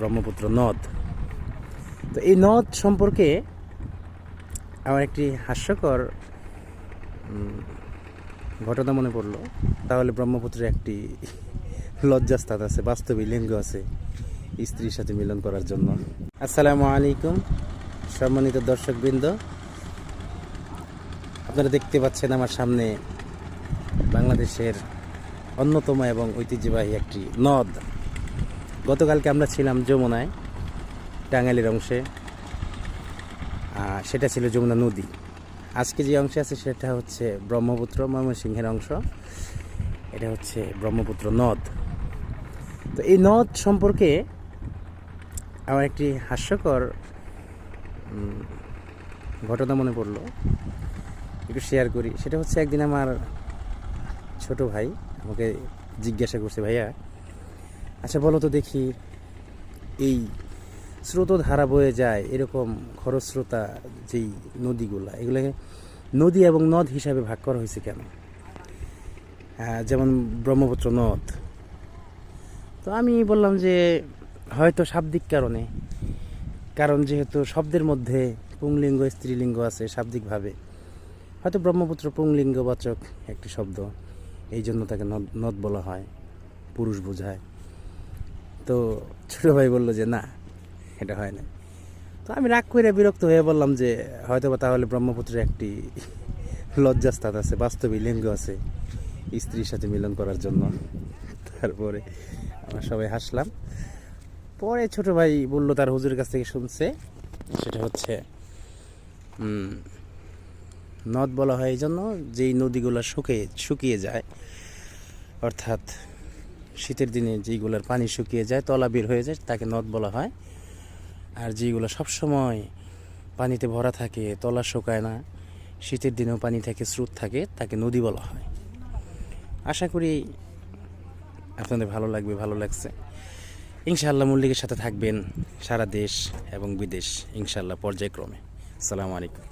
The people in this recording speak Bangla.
ব্রহ্মপুত্র নদ। তো এই নদ সম্পর্কে আমার একটি হাস্যকর ঘটনা মনে পড়লো। তাহলে ব্রহ্মপুত্রে একটি লজ্জাস্থান আছে, বাস্তবিক লিঙ্গ আছে স্ত্রীর সাথে মিলন করার জন্য। আসসালামু আলাইকুম সম্মানিত দর্শকবৃন্দ, আপনারা দেখতে পাচ্ছেন আমার সামনে বাংলাদেশের অন্যতম এবং ঐতিহ্যবাহী একটি নদ। গতকালকে আমরা ছিলাম যমুনায়, টাঙ্গাইলের অংশে, সেটা ছিল যমুনা নদী। আজকে যে অংশে আছে সেটা হচ্ছে ব্রহ্মপুত্র, ময়মনসিংহের অংশ। এটা হচ্ছে ব্রহ্মপুত্র নদ। তো এই নদ সম্পর্কে আমার একটি হাস্যকর ঘটনা মনে পড়লো, একটু শেয়ার করি। সেটা হচ্ছে একদিন আমার ছোট ভাই আমাকে জিজ্ঞাসা করছে, ভাইয়া আচ্ছা বলো তো দেখি, এই স্রোতধারা বয়ে যায় এরকম খরস্রোতা যেই নদীগুলা, এগুলোকে নদী এবং নদ হিসাবে ভাগ করা হয়েছে কেন? যেমন ব্রহ্মপুত্র নদ। তো আমি বললাম যে হয়তো শাব্দিক কারণে, কারণ যেহেতু শব্দের মধ্যে পুংলিঙ্গ স্ত্রীলিঙ্গ আছে, শাব্দিকভাবে হয়তো ব্রহ্মপুত্র পুংলিঙ্গবাচক একটি শব্দ, এই জন্য তাকে নদ নদ বলা হয়, পুরুষ বোঝায়। তো ছোটো ভাই বললো যে না, এটা হয় না। তো আমি রাগ করে বিরক্ত হয়ে বললাম যে হয়তো বা তাহলে ব্রহ্মপুত্রে একটি লজ্জাস্থান আছে, বাস্তবিক লিঙ্গ আছে স্ত্রীর সাথে মিলন করার জন্য। তারপরে আমরা সবাই হাসলাম। পরে ছোট ভাই বললো তার হুজুরের কাছ থেকে শুনছে, সেটা হচ্ছে নদ বলা হয় এই জন্য যেই নদীগুলো শুকিয়ে যায়, অর্থাৎ শীতের দিনে যেইগুলোর পানি শুকিয়ে যায়, তলা বের হয়ে যায়, তাকে নদ বলা হয়। আর যেইগুলো সবসময় পানিতে ভরা থাকে, তলা শুকায় না, শীতের দিনেও পানি থাকে, স্রোত থাকে, তাকে নদী বলা হয়। আশা করি আপনাদের ভালো লাগবে, ভালো লাগছে। ইনশাআল্লাহ মল্লিকের সাথে থাকবেন সারা দেশ এবং বিদেশ, ইনশাআল্লাহ পর্যায়ক্রমে। আসসালামু আলাইকুম।